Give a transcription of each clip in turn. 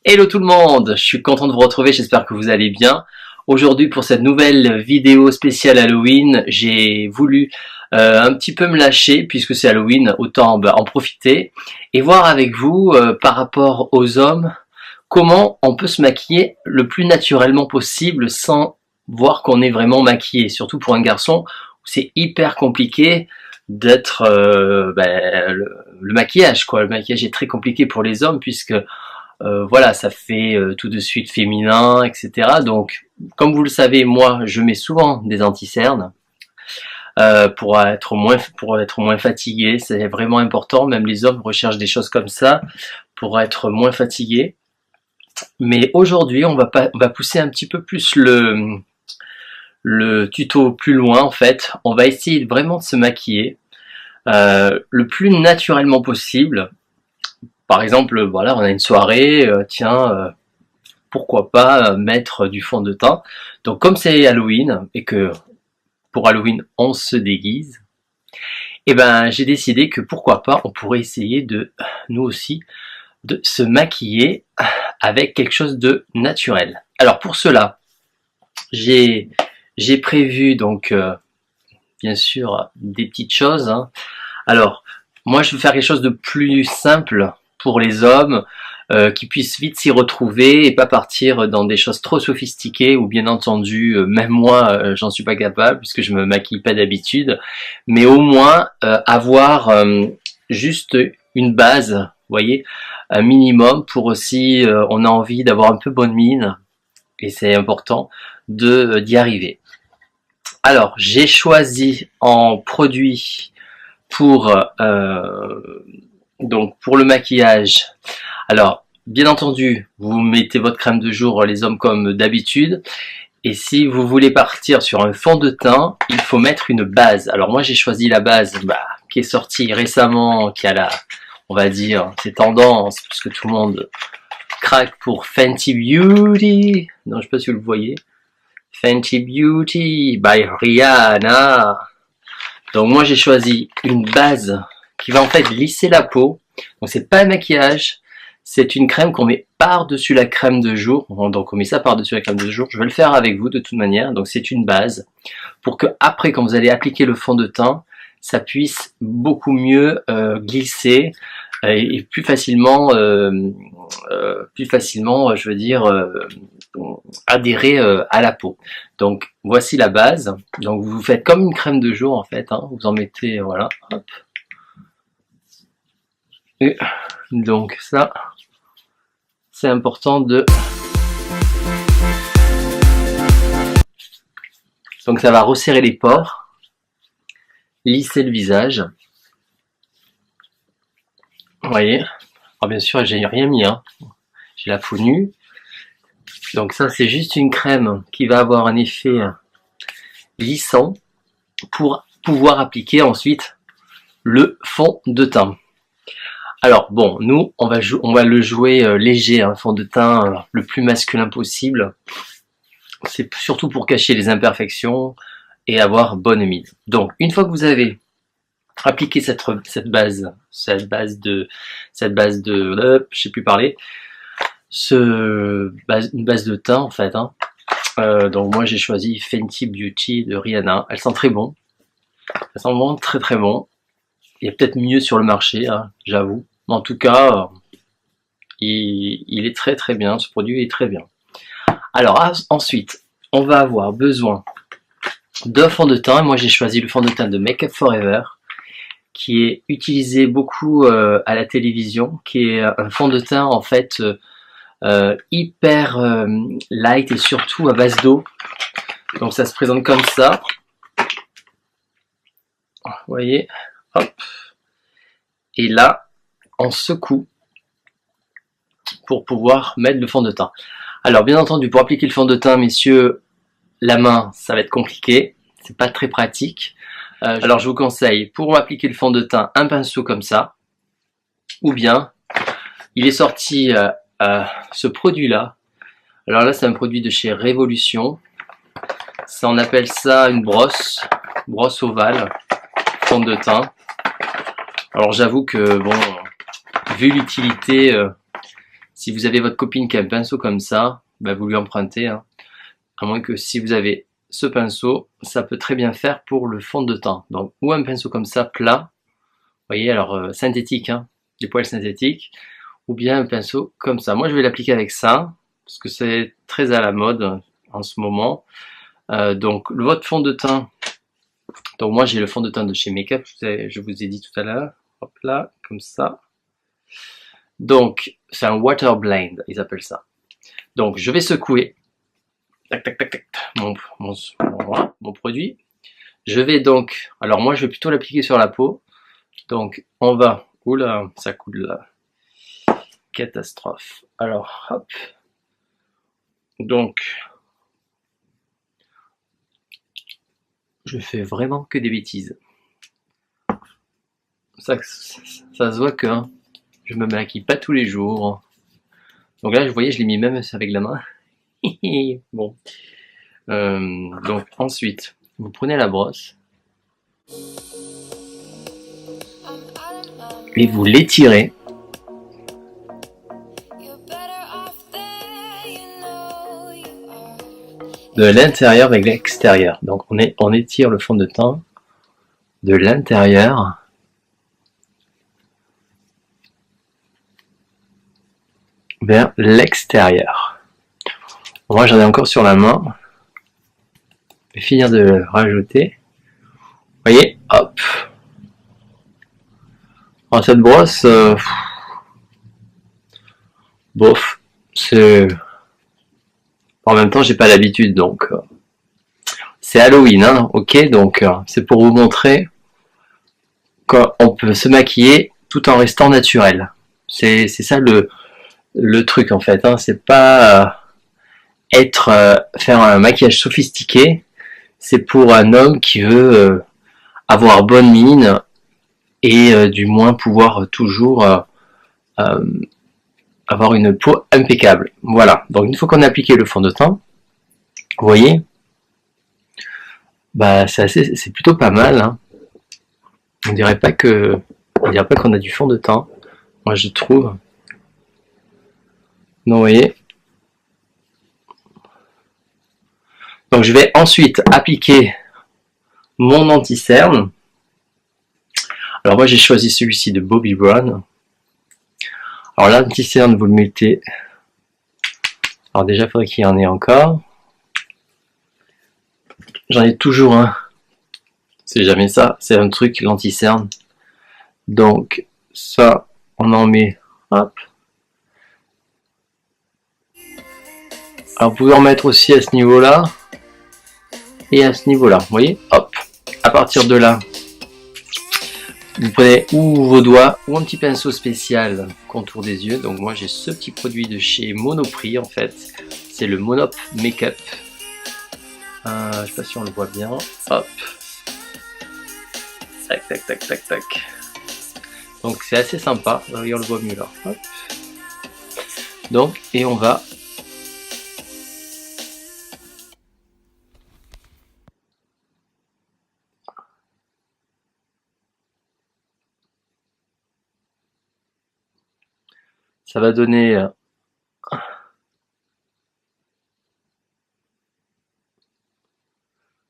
Hello tout le monde, je suis content de vous retrouver, j'espère que vous allez bien. Aujourd'hui pour cette nouvelle vidéo spéciale Halloween, j'ai voulu un petit peu me lâcher puisque c'est Halloween, autant en profiter et voir avec vous par rapport aux hommes comment on peut se maquiller le plus naturellement possible sans voir qu'on est vraiment maquillé. Surtout pour un garçon, c'est hyper compliqué d'être le maquillage quoi. Le maquillage est très compliqué pour les hommes puisque voilà, ça fait tout de suite féminin, etc. Donc, comme vous le savez, moi, je mets souvent des anti-cernes pour être moins fatigué. C'est vraiment important. Même les hommes recherchent des choses comme ça pour être moins fatigués. Mais aujourd'hui, on va pousser un petit peu plus le tuto plus loin. En fait, on va essayer vraiment de se maquiller le plus naturellement possible. Par exemple, voilà, on a une soirée, pourquoi pas mettre du fond de teint. Donc comme c'est Halloween et que pour Halloween on se déguise, et ben j'ai décidé que pourquoi pas on pourrait essayer de nous aussi de se maquiller avec quelque chose de naturel. Alors pour cela, j'ai prévu donc bien sûr des petites choses. Hein. Alors moi je veux faire quelque chose de plus simple pour les hommes, qui puissent vite s'y retrouver et pas partir dans des choses trop sophistiquées où bien entendu, même moi, j'en suis pas capable puisque je me maquille pas d'habitude, mais au moins avoir juste une base, vous voyez, un minimum pour aussi, on a envie d'avoir un peu bonne mine et c'est important d'y arriver. Alors, j'ai choisi en produit pour donc pour le maquillage, alors bien entendu vous mettez votre crème de jour les hommes comme d'habitude, et si vous voulez partir sur un fond de teint il faut mettre une base. Alors moi j'ai choisi la base qui est sortie récemment, qui a on va dire c'est tendance puisque tout le monde craque pour Fenty Beauty. Non, je sais pas si vous le voyez, Fenty Beauty by Rihanna. Donc moi j'ai choisi une base qui va en fait lisser la peau. Donc c'est pas un maquillage, c'est une crème qu'on met par-dessus la crème de jour. Donc on met ça par-dessus la crème de jour. Je vais le faire avec vous de toute manière. Donc c'est une base pour que après, quand vous allez appliquer le fond de teint, ça puisse beaucoup mieux glisser et plus facilement, je veux dire, adhérer à la peau. Donc voici la base. Donc vous faites comme une crème de jour en fait. Hein. Vous en mettez, voilà. Hop. Et donc ça, c'est important de... Donc ça va resserrer les pores, lisser le visage. Vous voyez. Alors bien sûr, j'ai rien mis, hein. J'ai la peau nue. Donc ça, c'est juste une crème qui va avoir un effet lissant pour pouvoir appliquer ensuite le fond de teint. Alors bon, nous, on va le jouer léger, un fond de teint le plus masculin possible. C'est surtout pour cacher les imperfections et avoir bonne mine. Donc, une fois que vous avez appliqué cette base de, je sais plus parler, une base de teint en fait. Hein. Donc moi j'ai choisi Fenty Beauty de Rihanna. Elle sent très bon. Elle sent vraiment très très bon. Il y a peut-être mieux sur le marché, hein, j'avoue. En tout cas, il est très très bien, ce produit est très bien. Alors ensuite, on va avoir besoin d'un fond de teint. Moi j'ai choisi le fond de teint de Make Up For Ever, qui est utilisé beaucoup à la télévision, qui est un fond de teint en fait hyper light et surtout à base d'eau. Donc ça se présente comme ça. Vous voyez, hop. Et là, on secoue pour pouvoir mettre le fond de teint. Alors bien entendu, pour appliquer le fond de teint, messieurs, la main, ça va être compliqué, c'est pas très pratique. Alors je vous conseille, pour appliquer le fond de teint, un pinceau comme ça, ou bien, il est sorti ce produit-là. Alors là, c'est un produit de chez Révolution. Ça, on appelle ça une brosse ovale, fond de teint. Alors j'avoue que bon, vu l'utilité, Si vous avez votre copine qui a un pinceau comme ça, ben vous lui empruntez, hein. À moins que si vous avez ce pinceau, ça peut très bien faire pour le fond de teint. Donc, ou un pinceau comme ça, plat, vous voyez, alors synthétique, hein, des poils synthétiques, ou bien un pinceau comme ça. Moi, je vais l'appliquer avec ça, parce que c'est très à la mode en ce moment. Donc, votre fond de teint, donc moi j'ai le fond de teint de chez Makeup, je vous ai dit tout à l'heure, hop là, comme ça. Donc, c'est un water blend, ils appellent ça. Donc, je vais secouer, tac, tac, tac, tac, mon produit. Je vais donc, alors moi je vais plutôt l'appliquer sur la peau. Donc, on va, oula, ça coule là, catastrophe. Alors, hop. Donc, je fais vraiment que des bêtises. Ça se voit que hein, je me maquille pas tous les jours. Donc là, vous voyez, je l'ai mis même avec la main. Bon. Donc ensuite, vous prenez la brosse et vous l'étirez de l'intérieur vers l'extérieur. Donc on étire le fond de teint de l'intérieur vers l'extérieur. Moi j'en ai encore sur la main. Je vais finir de le rajouter. Vous voyez, hop. Alors, cette brosse, bof, c'est... En même temps, j'ai pas l'habitude, donc... c'est Halloween, hein, ok, donc c'est pour vous montrer qu'on peut se maquiller tout en restant naturel. C'est ça le truc, en fait, hein. C'est pas faire un maquillage sophistiqué, c'est pour un homme qui veut avoir bonne mine et du moins pouvoir toujours avoir une peau impeccable. Voilà, donc une fois qu'on a appliqué le fond de teint, vous voyez, bah c'est plutôt pas mal, hein. On dirait pas qu'on a du fond de teint, moi je trouve. Donc vous voyez. Donc je vais ensuite appliquer mon anti-cerne. Alors moi j'ai choisi celui-ci de Bobbi Brown. Alors l'anti-cerne vous le mettez. Alors déjà il faudrait qu'il y en ait encore. J'en ai toujours un. C'est jamais ça, c'est un truc l'anti-cerne. Donc ça on en met, hop. Alors vous pouvez en mettre aussi à ce niveau-là. Et à ce niveau-là, vous voyez, hop. À partir de là, vous prenez ou vos doigts ou un petit pinceau spécial contour des yeux. Donc moi j'ai ce petit produit de chez Monoprix en fait. C'est le Monop Makeup. Je sais pas si on le voit bien. Hop. Tac, tac, tac, tac, tac. Donc c'est assez sympa. On le voit mieux là. Hop. Donc, et on va... Ça va donner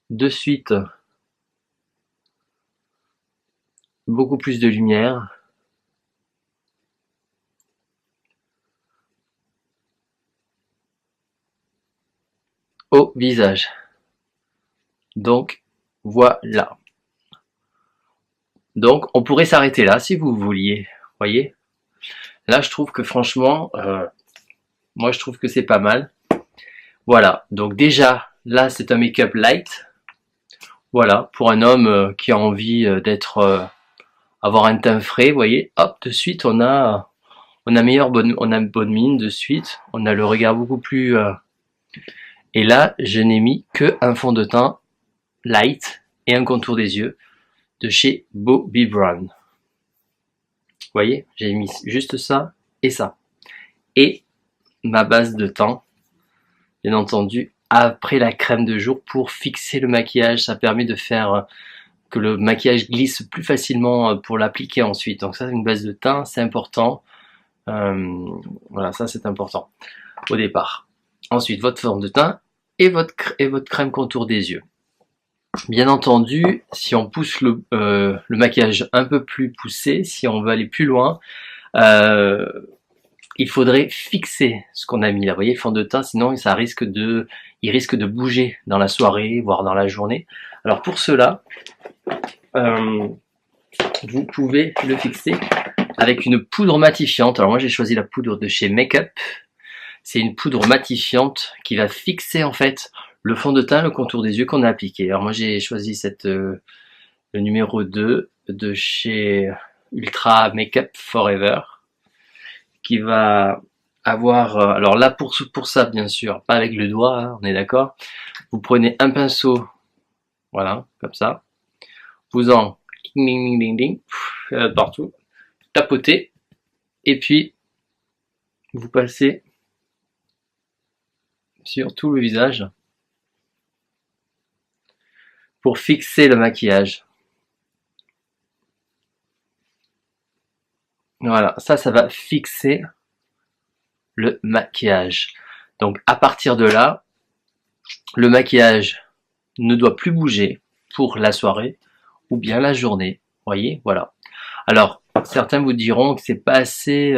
de suite beaucoup plus de lumière. Au visage. Donc voilà. Donc on pourrait s'arrêter là si vous vouliez. Voyez. Là je trouve que franchement, moi je trouve que c'est pas mal. Voilà. Donc déjà là c'est un make-up light. Voilà, pour un homme qui a envie avoir un teint frais, vous voyez, hop, de suite on a bonne mine de suite, on a le regard beaucoup plus... Et là, je n'ai mis que un fond de teint light et un contour des yeux de chez Bobbi Brown. Vous voyez, j'ai mis juste ça et ça. Et ma base de teint, bien entendu, après la crème de jour pour fixer le maquillage. Ça permet de faire que le maquillage glisse plus facilement pour l'appliquer ensuite. Donc ça, c'est une base de teint, c'est important. Voilà, ça c'est important au départ. Ensuite, votre fond de teint et votre crème contour des yeux. Bien entendu, si on pousse le maquillage un peu plus poussé, si on veut aller plus loin, il faudrait fixer ce qu'on a mis là. Vous voyez, le fond de teint, sinon il risque de bouger dans la soirée, voire dans la journée. Alors pour cela, vous pouvez le fixer avec une poudre matifiante. Alors moi j'ai choisi la poudre de chez Make Up. C'est une poudre matifiante qui va fixer en fait le fond de teint, le contour des yeux qu'on a appliqué. Alors moi j'ai choisi le numéro 2 de chez Ultra Makeup Forever, qui va avoir, alors là pour ça bien sûr, pas avec le doigt, hein, on est d'accord. Vous prenez un pinceau, voilà, comme ça, vous en ding ding ding ding partout, tapotez, et puis vous passez sur tout le visage pour fixer le maquillage. Voilà, ça va fixer le maquillage. Donc à partir de là, le maquillage ne doit plus bouger pour la soirée ou bien la journée. Voyez, voilà. Alors, certains vous diront que c'est pas assez,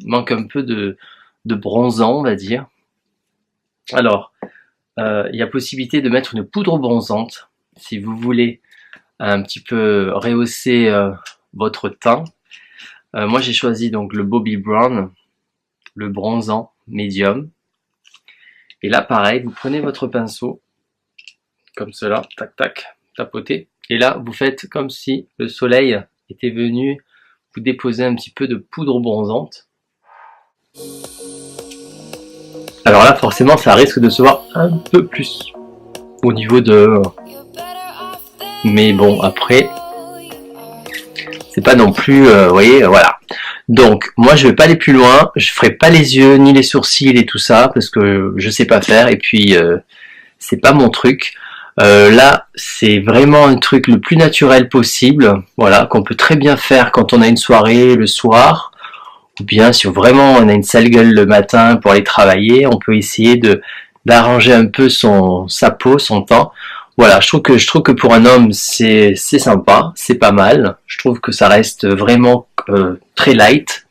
manque un peu de bronzant, on va dire. Alors, il y a possibilité de mettre une poudre bronzante si vous voulez un petit peu rehausser votre teint. Moi j'ai choisi donc le Bobbi Brown, le bronzant médium. Et là pareil, vous prenez votre pinceau, comme cela, tac tac, tapotez. Et là vous faites comme si le soleil était venu vous déposer un petit peu de poudre bronzante. Alors là forcément ça risque de se voir un peu plus au niveau de... Mais bon après, c'est pas non plus, vous voyez, voilà. Donc moi je vais pas aller plus loin, je ferai pas les yeux ni les sourcils et tout ça parce que je sais pas faire et puis c'est pas mon truc. Là c'est vraiment un truc le plus naturel possible, voilà, qu'on peut très bien faire quand on a une soirée le soir, ou bien si vraiment on a une sale gueule le matin pour aller travailler, on peut essayer d'arranger un peu sa peau, son teint. Voilà, je trouve que pour un homme c'est sympa, c'est pas mal. Je trouve que ça reste vraiment très light.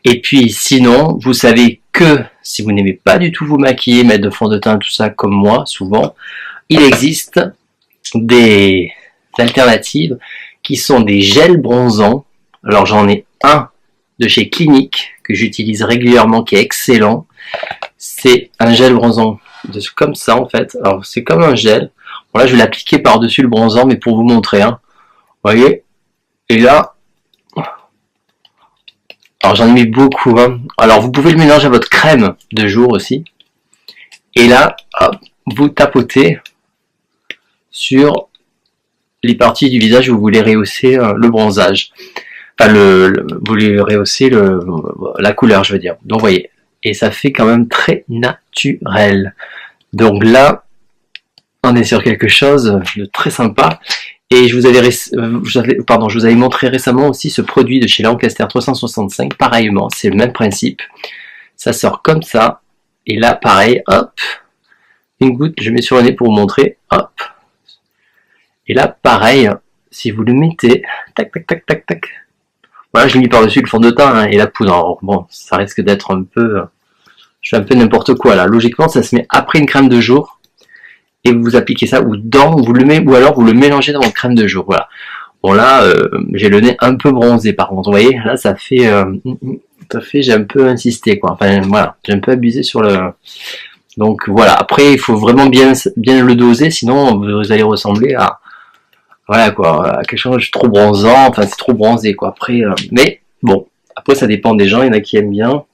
Et puis sinon, vous savez que si vous n'aimez pas du tout vous maquiller, mettre de fond de teint, tout ça comme moi, souvent, il existe des alternatives qui sont des gels bronzants. Alors j'en ai un de chez Clinique que j'utilise régulièrement, qui est excellent. C'est un gel bronzant comme ça en fait. Alors c'est comme un gel. Bon, là je vais l'appliquer par-dessus le bronzant, mais pour vous montrer, hein. Vous voyez. Et là, alors j'en ai mis beaucoup, hein. Alors vous pouvez le mélanger à votre crème de jour aussi. Et là, hop, vous tapotez sur les parties du visage où vous voulez rehausser le bronzage. Enfin, vous voulez rehausser la couleur, je veux dire. Donc, vous voyez. Et ça fait quand même très naturel. Donc là, on est sur quelque chose de très sympa. Et je vous avais montré récemment aussi ce produit de chez Lancaster 365. Pareillement, c'est le même principe. Ça sort comme ça. Et là, pareil, hop, une goutte, je mets sur le nez pour vous montrer. Hop. Et là, pareil, si vous le mettez, tac, tac, tac, tac, tac. Voilà, je l'ai mis par-dessus le fond de teint, hein, et la poudre. Alors, bon, ça risque d'être un peu... je fais un peu n'importe quoi, là. Logiquement, ça se met après une crème de jour. Et vous appliquez ça, ou alors vous le mélangez dans votre crème de jour, voilà. Bon, là, j'ai le nez un peu bronzé, par contre. Vous voyez, là, ça fait, j'ai un peu insisté, quoi. Enfin, voilà, j'ai un peu abusé sur le... Donc, voilà. Après, il faut vraiment bien le doser, sinon, vous allez ressembler à... Voilà, quoi, à quelque chose de trop bronzant, enfin, c'est trop bronzé, quoi. Après, mais, bon, après, ça dépend des gens, il y en a qui aiment bien.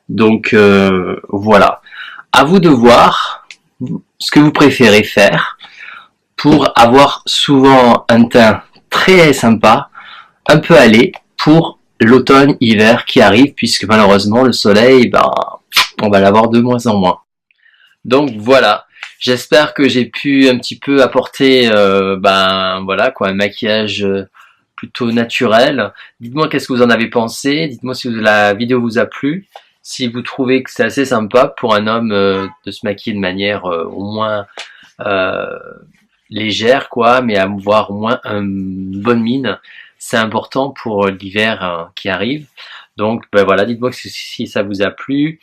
Donc, voilà. À vous de voir ce que vous préférez faire pour avoir souvent un teint très sympa, un peu allé pour l'automne, hiver qui arrive, puisque malheureusement le soleil, ben, on va l'avoir de moins en moins. Donc voilà, j'espère que j'ai pu un petit peu apporter, ben voilà quoi, un maquillage plutôt naturel. Dites-moi qu'est-ce que vous en avez pensé, dites-moi si la vidéo vous a plu, si vous trouvez que c'est assez sympa pour un homme de se maquiller de manière au moins légère, quoi, mais à avoir au moins une bonne mine. C'est important pour l'hiver qui arrive. Donc ben voilà, dites-moi si ça vous a plu.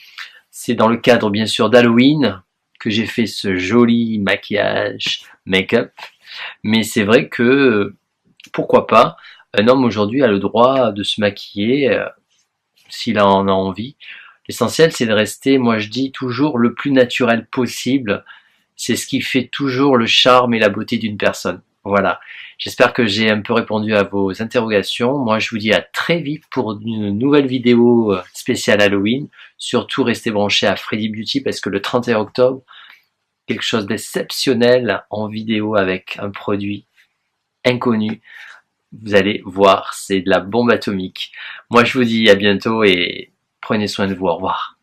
C'est dans le cadre bien sûr d'Halloween que j'ai fait ce joli maquillage, make-up. Mais c'est vrai que, pourquoi pas, un homme aujourd'hui a le droit de se maquiller s'il en a envie. L'essentiel c'est de rester, moi je dis toujours, le plus naturel possible. C'est ce qui fait toujours le charme et la beauté d'une personne. Voilà, j'espère que j'ai un peu répondu à vos interrogations. Moi je vous dis à très vite pour une nouvelle vidéo spéciale Halloween. Surtout restez branchés à Freddy Beauty parce que le 31 octobre, quelque chose d'exceptionnel en vidéo avec un produit inconnu. Vous allez voir, c'est de la bombe atomique. Moi je vous dis à bientôt et prenez soin de vous, au revoir.